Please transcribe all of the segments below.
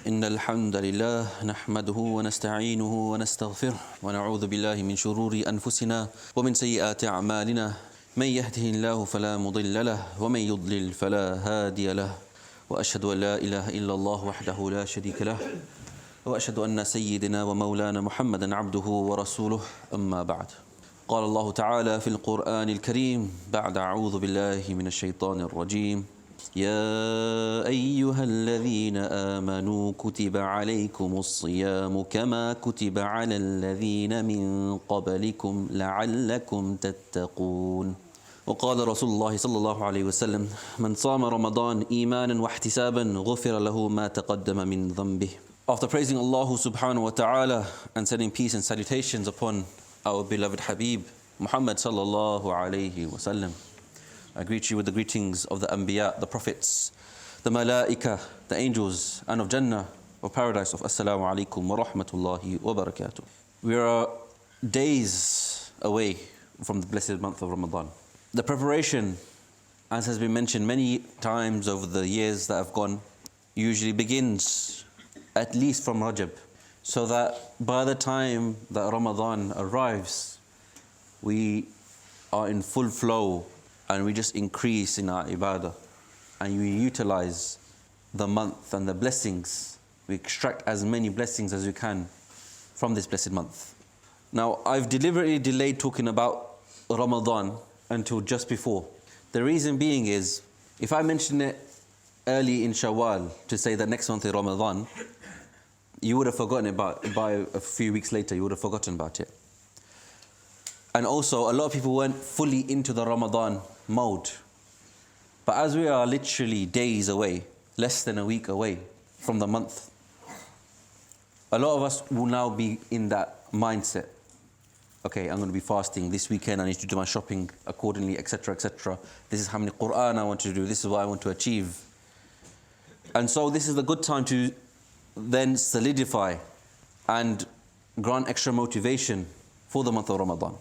إن الحمد لله نحمده ونستعينه ونستغفره ونعوذ بالله من شرور أنفسنا ومن سيئات أعمالنا من يهده الله فلا مضل له ومن يضلل فلا هادي له وأشهد أن لا إله إلا الله وحده لا شريك له وأشهد أن سيدنا ومولانا محمدا عبده ورسوله أما بعد قال الله تعالى في القرآن الكريم بعد أعوذ بالله من الشيطان الرجيم يا أيها الذين آمنوا كتب عليكم الصيام كما كتب على الذين من قبلكم لعلكم تتقون وقال رسول الله صلى الله عليه وسلم من صام رمضان إيمانا واحتسابا غفر له ما تقدم من ذنبه. After praising Allah subhanahu wa ta'ala and sending peace and salutations upon our beloved Habib Muhammad sallallahu alayhi wa sallam, I greet you with the greetings of the Anbiya, the Prophets, the Malaika, the angels, and of Jannah, of paradise, of Assalamu alaikum wa rahmatullahi wa barakatuh. We are days away from the blessed month of Ramadan. The preparation, as has been mentioned many times over the years that have gone, usually begins at least from Rajab, so that by the time that Ramadan arrives, we are in full flow and we just increase in our ibadah and we utilize the month and the blessings. We extract as many blessings as we can from this blessed month. Now, I've deliberately delayed talking about Ramadan until just before. The reason being is, if I mention it early in Shawwal to say that next month is Ramadan, you would have forgotten about it by a few weeks later, you would have forgotten about it. And also, a lot of people weren't fully into the Ramadan mode. But as we are literally days away, less than a week away from the month, a lot of us will now be in that mindset. Okay, I'm going to be fasting this weekend, I need to do my shopping accordingly, etc., etc. This is how many Qur'an I want to do, this is what I want to achieve. And so this is a good time to then solidify and grant extra motivation for the month of Ramadan.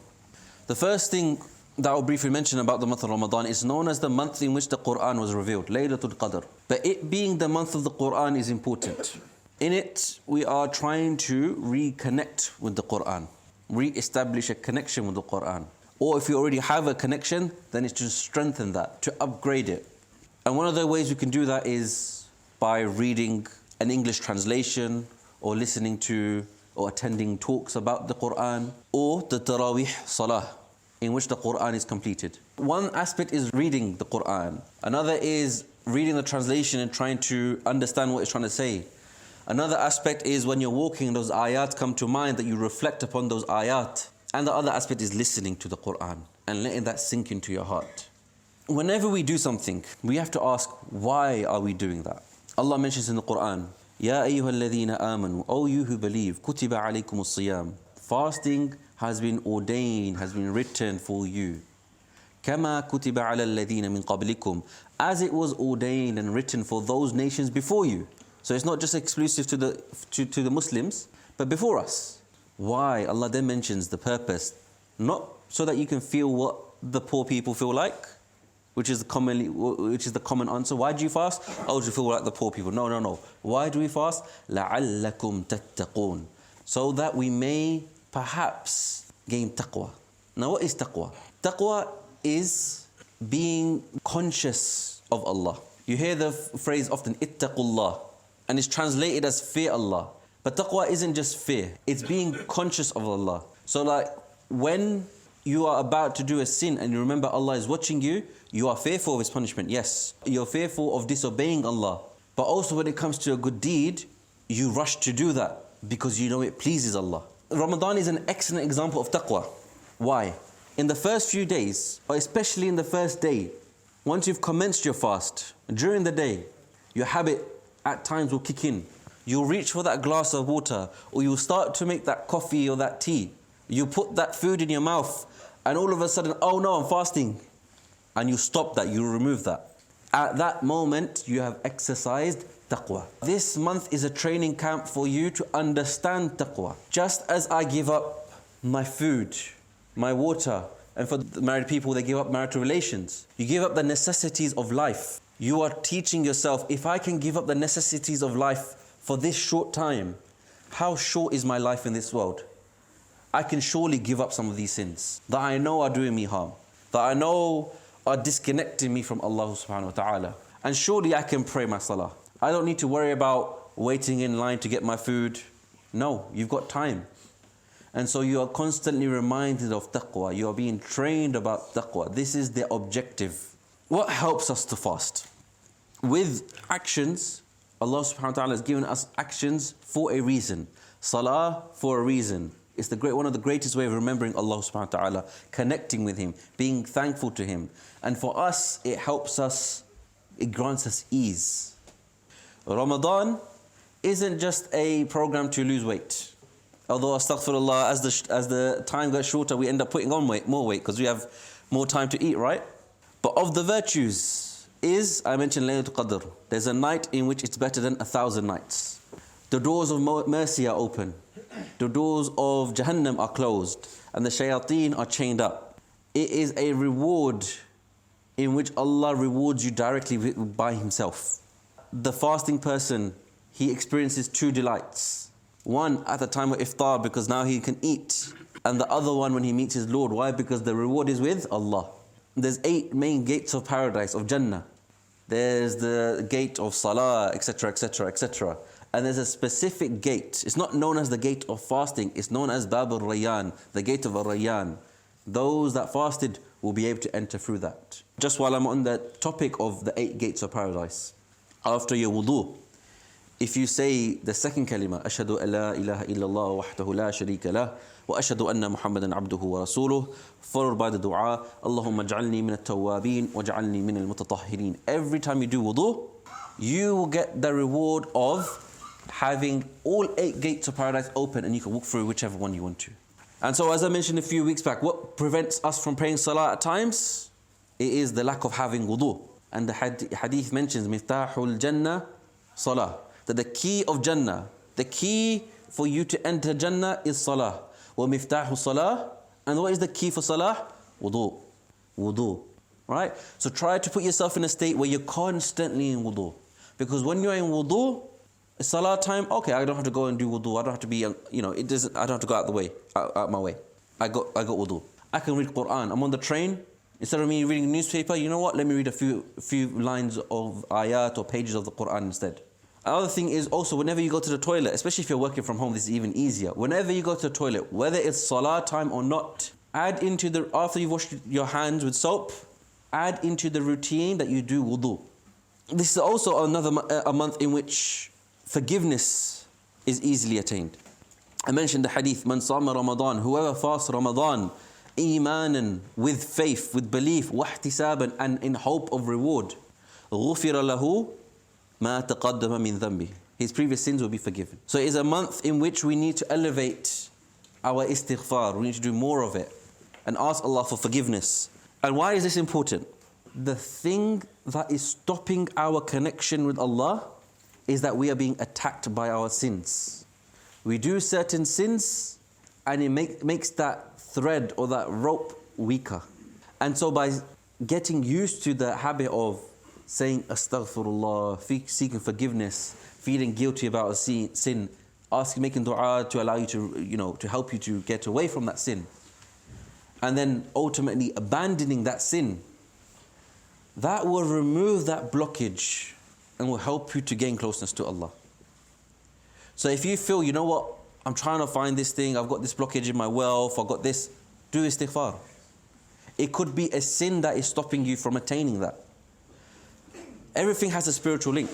The first thing that I'll briefly mention about the month of Ramadan is known as the month in which the Qur'an was revealed, Laylatul Qadr. But it being the month of the Qur'an is important. In it, we are trying to reconnect with the Qur'an, re-establish a connection with the Qur'an. Or if you already have a connection, then it's to strengthen that, to upgrade it. And one of the ways we can do that is by reading an English translation or listening to or attending talks about the Qur'an, or the Taraweeh Salah, in which the Qur'an is completed. One aspect is reading the Qur'an. Another is reading the translation and trying to understand what it's trying to say. Another aspect is when you're walking, those ayat come to mind, that you reflect upon those ayat. And the other aspect is listening to the Qur'an and letting that sink into your heart. Whenever we do something, we have to ask, why are we doing that? Allah mentions in the Qur'an, Ya ayyuhalladhina amanu, O you who believe, kutiba alaykumus siyam. Fasting has been ordained, has been written for you. Kama kutiba ala alladhina min qablikum, as it was ordained and written for those nations before you. So it's not just exclusive to the Muslims, but before us. Why? Allah then mentions the purpose, not so that you can feel what the poor people feel like, which is the common answer. Why do you fast? Oh, do you feel like the poor people? No, no, no. Why do we fast? لَعَلَّكُمْ تَتَّقُونَ, so that we may perhaps gain taqwa. Now, what is taqwa? Taqwa is being conscious of Allah. You hear the phrase often, ittaqullah, and it's translated as fear Allah. But taqwa isn't just fear, it's being conscious of Allah. So like when you are about to do a sin and you remember Allah is watching you, you are fearful of His punishment, yes. You're fearful of disobeying Allah. But also when it comes to a good deed, you rush to do that because you know it pleases Allah. Ramadan is an excellent example of taqwa. Why? In the first few days, or especially in the first day, once you've commenced your fast, during the day, your habit at times will kick in. You'll reach for that glass of water, or you'll start to make that coffee or that tea. You put that food in your mouth, and all of a sudden, oh no, I'm fasting. And you stop that, you remove that. At that moment, you have exercised taqwa. This month is a training camp for you to understand taqwa. Just as I give up my food, my water, and for the married people, they give up marital relations. You give up the necessities of life. You are teaching yourself, if I can give up the necessities of life for this short time, how short is my life in this world? I can surely give up some of these sins that I know are doing me harm, that I know are disconnecting me from Allah subhanahu wa ta'ala. And surely I can pray my salah. I don't need to worry about waiting in line to get my food. No, you've got time. And so you are constantly reminded of taqwa. You are being trained about taqwa. This is the objective. What helps us to fast? With actions, Allah subhanahu wa ta'ala has given us actions for a reason. Salah for a reason. It's one of the greatest way of remembering Allah subhanahu wa ta'ala, connecting with Him, being thankful to Him. And for us, it helps us, it grants us ease. Ramadan isn't just a program to lose weight. Although, astaghfirullah, as the time gets shorter, we end up putting on more weight because we have more time to eat, right? But of the virtues is, I mentioned Laylatul Qadr. There's a night in which it's better than 1,000 nights. The doors of mercy are open. The doors of Jahannam are closed. And the shayateen are chained up. It is a reward in which Allah rewards you directly by Himself. The fasting person, he experiences two delights. One at the time of iftar because now he can eat. And the other one when he meets his Lord. Why? Because the reward is with Allah. There's 8 main gates of paradise, of Jannah. There's the gate of Salah, etc., etc., etc. And there's a specific gate. It's not known as the gate of fasting. It's known as Bab al-Rayyan, the gate of al-Rayyan. Those that fasted will be able to enter through that. Just while I'm on the topic of the 8 gates of paradise, after your wudu, if you say the second kalima, Ashhadu an la ilaha illallah wahdahu la sharika lah, wa ashhadu anna Muhammadan abduhu wa rasuluh, followed by the dua, Allahumma ja'alni min at-tawwabin wa ja'alni min al-mutatahhirin. Every time you do wudu, you will get the reward of having all 8 gates of paradise open and you can walk through whichever one you want to. And so as I mentioned a few weeks back, what prevents us from praying salah at times? It is the lack of having wudu. And the hadith mentions, Miftahul Jannah, salah. That the key of Jannah, the key for you to enter Jannah is salah. Wa miftahu salah. And what is the key for salah? Wudu. Wudu. Right? So try to put yourself in a state where you're constantly in wudu. Because when you're in wudu, salah time, okay, I don't have to go and do wudu. I don't have to be, it doesn't, I don't have to go out my way. I got wudu. I can read Quran. I'm on the train. Instead of me reading a newspaper, you know what? Let me read a few lines of ayat or pages of the Quran instead. Another thing is also whenever you go to the toilet, especially if you're working from home, this is even easier. Whenever you go to the toilet, whether it's salah time or not, add into after you've washed your hands with soap, add into the routine that you do wudu. This is also a month in which forgiveness is easily attained. I mentioned the hadith, Man sama Ramadan, whoever fasts Ramadan, imanan, with faith, with belief, wahtisaban, and in hope of reward, غُفِرَ لَهُ مَا تَقَدَّمَ مِنْ ذَنْبِهِ. His previous sins will be forgiven. So it is a month in which we need to elevate our istighfar. We need to do more of it and ask Allah for forgiveness. And why is this important? The thing that is stopping our connection with Allah is that we are being attacked by our sins. We do certain sins and it makes that thread or that rope weaker. And so by getting used to the habit of saying astaghfirullah, seeking forgiveness, feeling guilty about a sin, making dua to allow you to help you to get away from that sin, and then ultimately abandoning that sin, that will remove that blockage and will help you to gain closeness to Allah. So if you feel, you know what, I'm trying to find this thing, I've got this blockage in my wealth, I've got this, do istighfar. It could be a sin that is stopping you from attaining that. Everything has a spiritual link.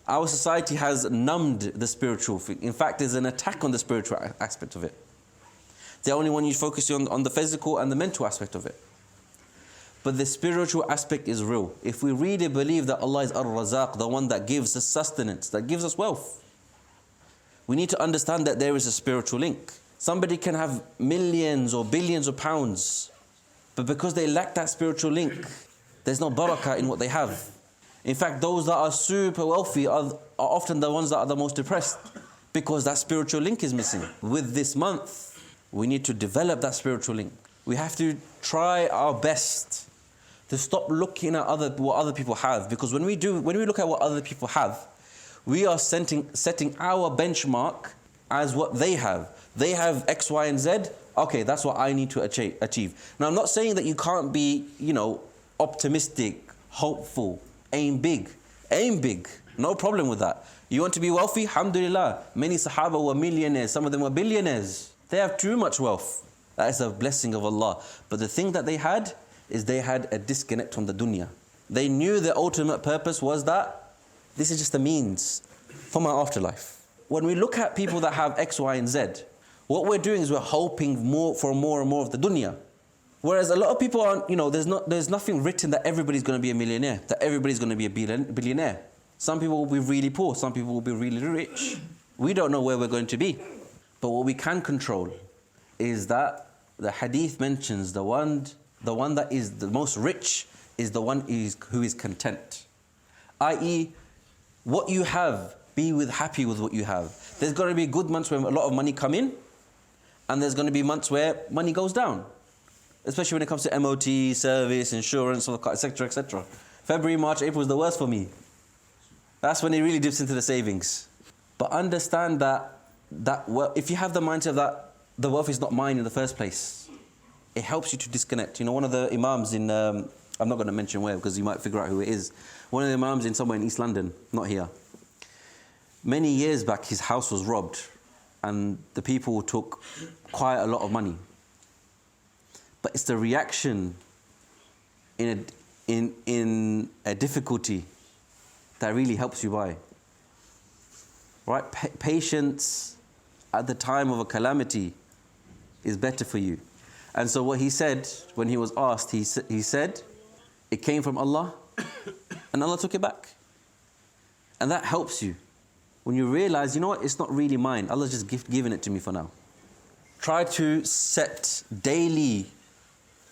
Our society has numbed the spiritual thing. In fact, there's an attack on the spiritual aspect of it. They only want you to focus on the physical and the mental aspect of it. But the spiritual aspect is real. If we really believe that Allah is Ar-Razaq, the one that gives us sustenance, that gives us wealth, we need to understand that there is a spiritual link. Somebody can have millions or billions of pounds, but because they lack that spiritual link, there's no barakah in what they have. In fact, those that are super wealthy are often the ones that are the most depressed because that spiritual link is missing. With this month, we need to develop that spiritual link. We have to try our best to stop looking at what other people have, because when we look at what other people have, We are setting our benchmark as what they have. They have X, Y, and Z. Okay, that's what I need to achieve. Now, I'm not saying that you can't be, optimistic, hopeful, aim big. Aim big. No problem with that. You want to be wealthy? Alhamdulillah. Many Sahaba were millionaires. Some of them were billionaires. They have too much wealth. That is a blessing of Allah. But the thing that they had is they had a disconnect from the dunya. They knew the ultimate purpose was that this is just a means for my afterlife. When we look at people that have X, Y, and Z, what we're doing is we're hoping for more and more of the dunya. Whereas a lot of people aren't, there's nothing written that everybody's going to be a millionaire, that everybody's going to be a billionaire. Some people will be really poor, some people will be really rich. We don't know where we're going to be. But what we can control is that the hadith mentions the one that is the most rich is the one who is content. I.e., what you have, be happy with what you have. There's going to be good months when a lot of money come in, and there's going to be months where money goes down. Especially when it comes to MOT, service, insurance, etc., etc. February, March, April is the worst for me. That's when it really dips into the savings. But understand that if you have the mindset that the wealth is not mine in the first place, it helps you to disconnect. One of the imams in, I'm not going to mention where because you might figure out who it is. One of the imams in somewhere in East London, not here. Many years back, his house was robbed and the people took quite a lot of money. But it's the reaction in a difficulty that really helps you by. Right? Patience at the time of a calamity is better for you. And so what he said when he was asked, he said, it came from Allah and Allah took it back. And that helps you. When you realize, it's not really mine. Allah's just given it to me for now. Try to set daily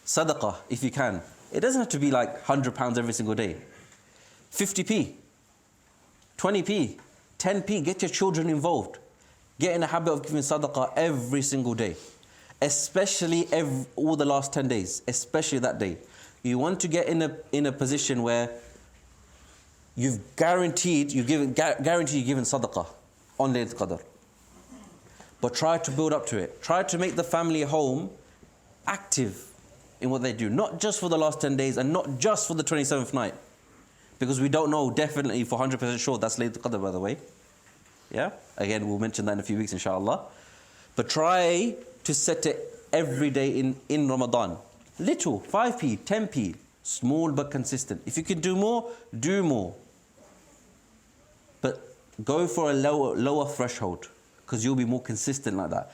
Sadaqah if you can. It doesn't have to be like £100 every single day. 50p, 20p, 10p, get your children involved. Get in the habit of giving Sadaqah every single day. Especially all the last 10 days, especially that day. You want to get in a position where you've guaranteed you've given Sadaqah on Laylatul Qadr. But try to build up to it. Try to make the family home active in what they do. Not just for the last 10 days and not just for the 27th night. Because we don't know definitely for 100% sure that's Laylatul Qadr, by the way. Yeah? Again, we'll mention that in a few weeks, inshallah. But try to set it every day in Ramadan. Little, 5p, 10p. Small but consistent. If you can do more, do more. But go for a lower threshold. Because you'll be more consistent like that.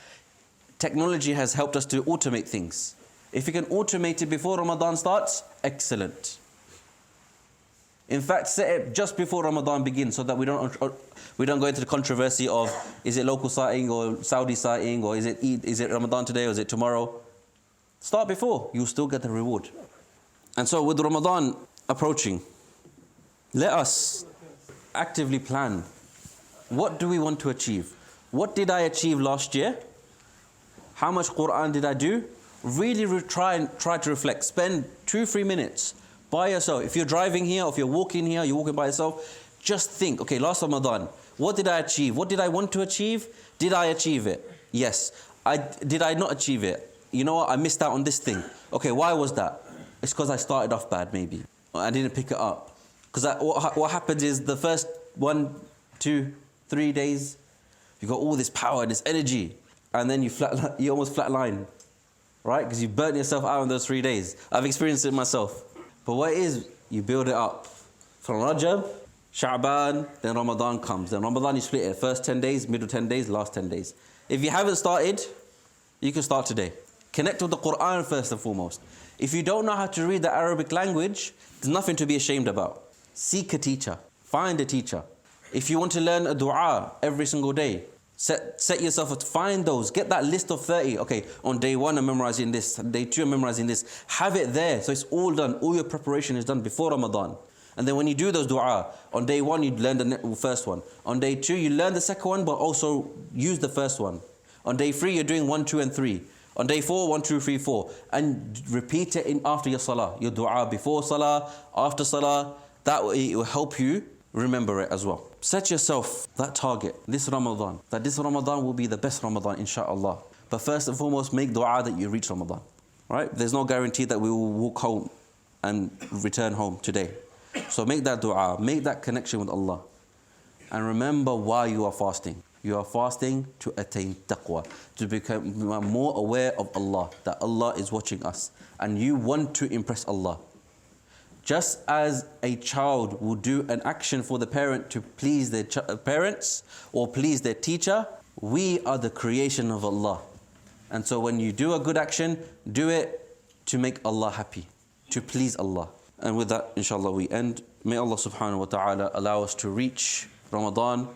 Technology has helped us to automate things. If you can automate it before Ramadan starts, excellent. In fact, set it just before Ramadan begins so that we don't go into the controversy of is it local sighting or Saudi sighting or is it Ramadan today or is it tomorrow? Start before, you'll still get the reward. And so with Ramadan approaching, let us actively plan. What do we want to achieve? What did I achieve last year? How much Quran did I do? Really try to reflect. Spend 2-3 minutes by yourself. If you're driving here, or if you're walking here, you're walking by yourself, just think, okay, last Ramadan, what did I achieve? What did I want to achieve? Did I achieve it? Yes. Did I not achieve it? You know what? I missed out on this thing. Okay, why was that? It's because I started off bad, maybe. I didn't pick it up. Because what happens is the first 1, 2, 3 days, you got all this power, this energy, and then you almost flatline, right? Because you burnt yourself out in those 3 days. I've experienced it myself. But what it is, you build it up. From Rajab, Sha'ban, then Ramadan comes. Then Ramadan you split it. First 10 days, middle 10 days, last 10 days. If you haven't started, you can start today. Connect with the Quran first and foremost. If you don't know how to read the Arabic language, there's nothing to be ashamed about. Seek a teacher. Find a teacher. If you want to learn a dua every single day, set yourself up to find those. Get that list of 30. Okay, on day 1 I'm memorizing this. Day 2 I'm memorizing this. Have it there. So it's all done. All your preparation is done before Ramadan. And then when you do those dua, on day 1 you learn the first one. On day 2 you learn the second one, but also use the first one. On day 3 you're doing 1, 2 and 3. On day 4, 1, 2, 3, 4. And repeat it after your salah. Your dua before salah, after salah. That way it will help you remember it as well. Set yourself that target this Ramadan, that this Ramadan will be the best Ramadan, inshallah. But first and foremost, make dua that you reach Ramadan. Right? There's no guarantee that we will walk home and return home today. So make that dua, make that connection with Allah. And remember why you are fasting. You are fasting to attain taqwa, to become more aware of Allah, that Allah is watching us. And you want to impress Allah. Just as a child will do an action for the parent to please their parents or please their teacher, we are the creation of Allah. And so when you do a good action, do it to make Allah happy, to please Allah. And with that, inshallah, we end. May Allah subhanahu wa ta'ala allow us to reach Ramadan.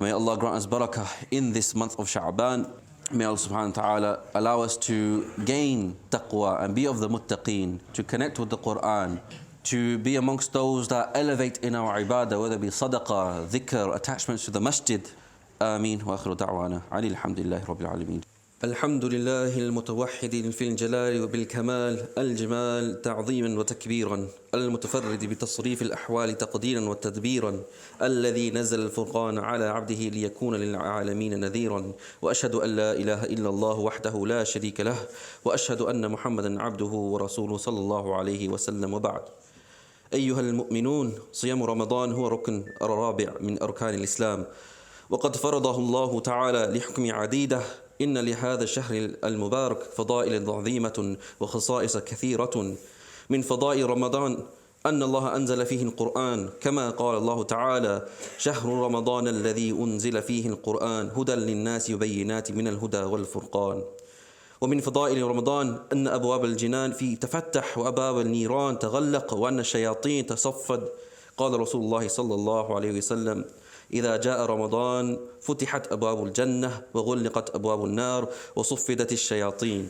May Allah grant us barakah in this month of Sha'ban. May Allah subhanahu wa ta'ala allow us to gain taqwa and be of the muttaqeen, to connect with the Quran, to be amongst those that elevate in our ibadah, whether it be sadaqah, dhikr, attachments to the masjid. Ameen. Wa akhiru da'wana. Alhamdulillahi Rabbil Alameen. الحمد لله المتوحد في الجلال وبالكمال الجمال تعظيما وتكبيرا المتفرد بتصريف الأحوال تقديرا وتدبيرا الذي نزل الفرقان على عبده ليكون للعالمين نذيرا وأشهد أن لا إله إلا الله وحده لا شريك له وأشهد أن محمدا عبده ورسوله صلى الله عليه وسلم وبعد. أيها المؤمنون، صيام رمضان هو ركن الرابع من أركان الإسلام، وقد فرضه الله تعالى لحكم عديدة. إن لهذا الشهر المبارك فضائل عظيمة وخصائص كثيرة. من فضائل رمضان أن الله أنزل فيه القرآن، كما قال الله تعالى: شهر رمضان الذي أنزل فيه القرآن هدى للناس وبينات من الهدى والفرقان. ومن فضائل رمضان أن أبواب الجنان في تفتح وأبواب النيران تغلق وأن الشياطين تصفد. قال رسول الله صلى الله عليه وسلم: إذا جاء رمضان فتحت أبواب الجنة وغلقت أبواب النار وصفدت الشياطين.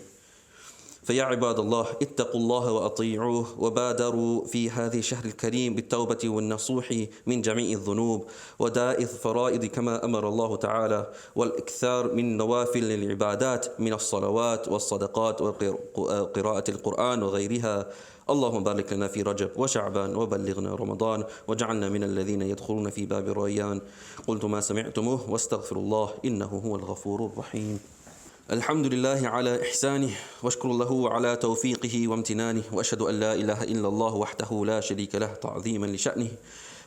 فيا عباد الله، اتقوا الله وأطيعوه وبادروا في هذه الشهر الكريم بالتوبة والنصوح من جميع الذنوب وداء الفرائض كما أمر الله تعالى، والإكثار من نوافل العبادات من الصلوات والصدقات وقراءة القرآن وغيرها. اللهم بارك لنا في رجب وشعبان وبلغنا رمضان واجعلنا من الذين يدخلون في باب الريان. قلت ما سمعتموه واستغفر الله إنه هو الغفور الرحيم. الحمد لله على إحسانه واشكر له على توفيقه وامتنانه، وأشهد أن لا إله إلا الله وحده لا شريك له تعظيما لشأنه،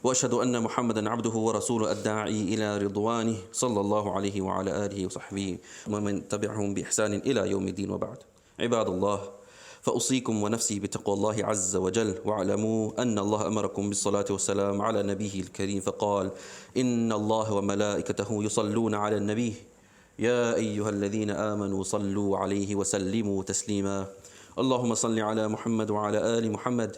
وأشهد أن محمدا عبده ورسوله الداعي إلى رضوانه صلى الله عليه وعلى آله وصحبه ومن تبعهم بإحسان إلى يوم الدين. وبعد. عباد الله، فأوصيكم ونفسي بتقوى الله عز وجل، واعلموا أن الله أمركم بالصلاة والسلام على نبيه الكريم، فقال: إن الله وملائكته يصلون على النبي يا أيها الذين آمنوا صلوا عليه وسلموا تسليما. اللهم صل على محمد وعلى آل محمد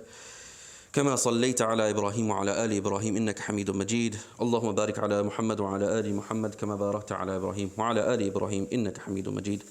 كما صليت على إبراهيم وعلى آل إبراهيم إنك حميد مجيد. اللهم بارك على محمد وعلى آل محمد كما باركت على إبراهيم وعلى آل إبراهيم إنك حميد مجيد.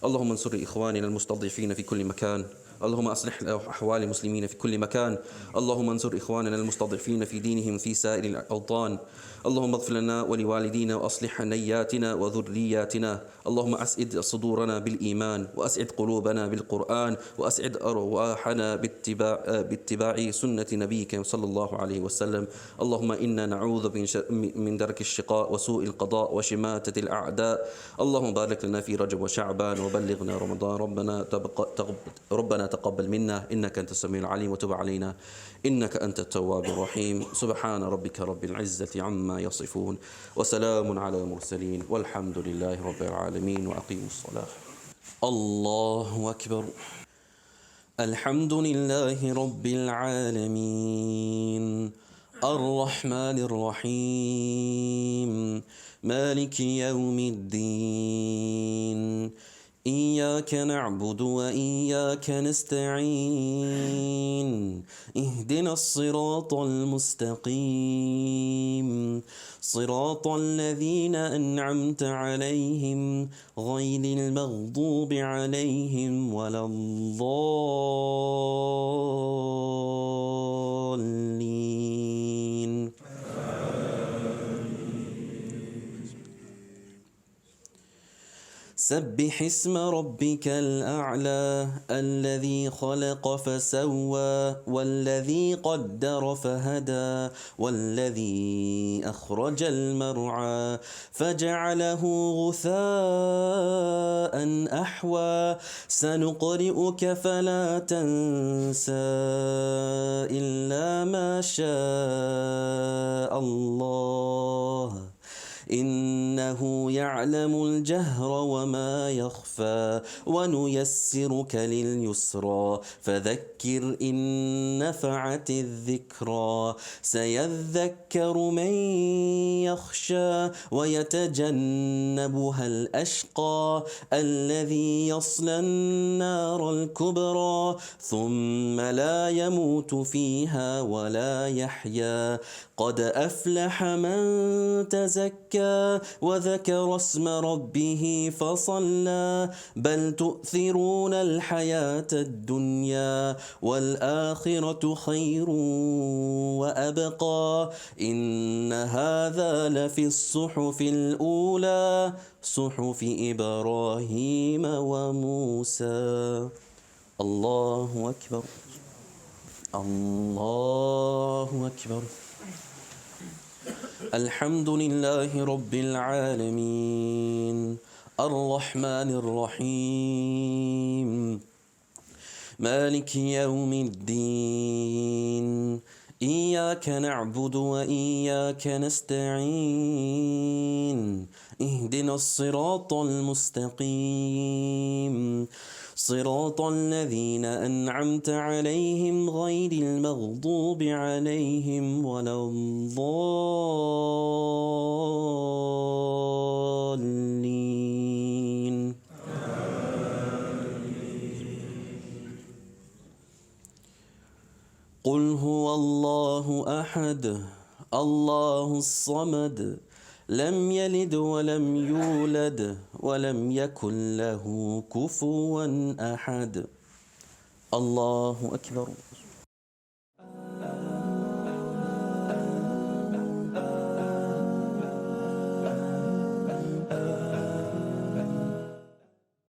اللهم انصر إخواننا المستضعفين في كل مكان. اللهم أصلح أحوال المسلمين في كل مكان. اللهم انصر إخواننا المستضعفين في دينهم في سائر الأوطان. اللهم اغفر لنا ولوالدينا وأصلح نياتنا وذرياتنا. اللهم أسعد صدورنا بالإيمان، وأسعد قلوبنا بالقرآن، وأسعد أرواحنا باتباع سنة نبيك صلى الله عليه وسلم. اللهم إنا نعوذ من درك الشقاء وسوء القضاء وشماتة الأعداء. اللهم بارك لنا في رجب وشعبان وبلغنا رمضان. ربنا تقبل منا إنك أنت السميع العليم، وتب علينا إنك أنت التواب الرحيم. سبحان ربك رب العزة عما يصفون وسلام على المرسلين والحمد لله رب العالمين. وأقيموا الصلاة. الله أكبر. الحمد لله رب العالمين الرحمن الرحيم مالك يوم الدين. إياك نعبد وإياك نستعين. اهدنا الصراط المستقيم صراط الذين أنعمت عليهم غير المغضوب عليهم ولا الضالين. سبح اسم ربك الأعلى الذي خلق فسوى والذي قدر فهدى والذي أخرج المرعى فجعله غثاء أحوى سنقرئك فلا تنسى إلا ما شاء الله إنه يعلم الجهر وما يخفى ونيسرك لليسرى فذكر إن نفعت الذكرى سيذكر من يخشى ويتجنبها الأشقى الذي يصلى النار الكبرى ثم لا يموت فيها ولا يحيا قد أفلح من تزكى وذكر اسم ربه فصلى بل تؤثرون الحياة الدنيا والآخرة خير وأبقى إن هذا لفي الصحف الأولى صحف إبراهيم وموسى. الله أكبر الله أكبر. الحمد لله رب العالمين الرحمن الرحيم مالك يوم الدين إياك نعبد وإياك نستعين اهدنا الصراط المستقيم صراط الذين أنعمت عليهم غير المغضوب عليهم ولا الضالين. قل هو الله أحد الله الصمد لم يلد ولم يولد ولم يكن له كفوا أحد. الله أكبر.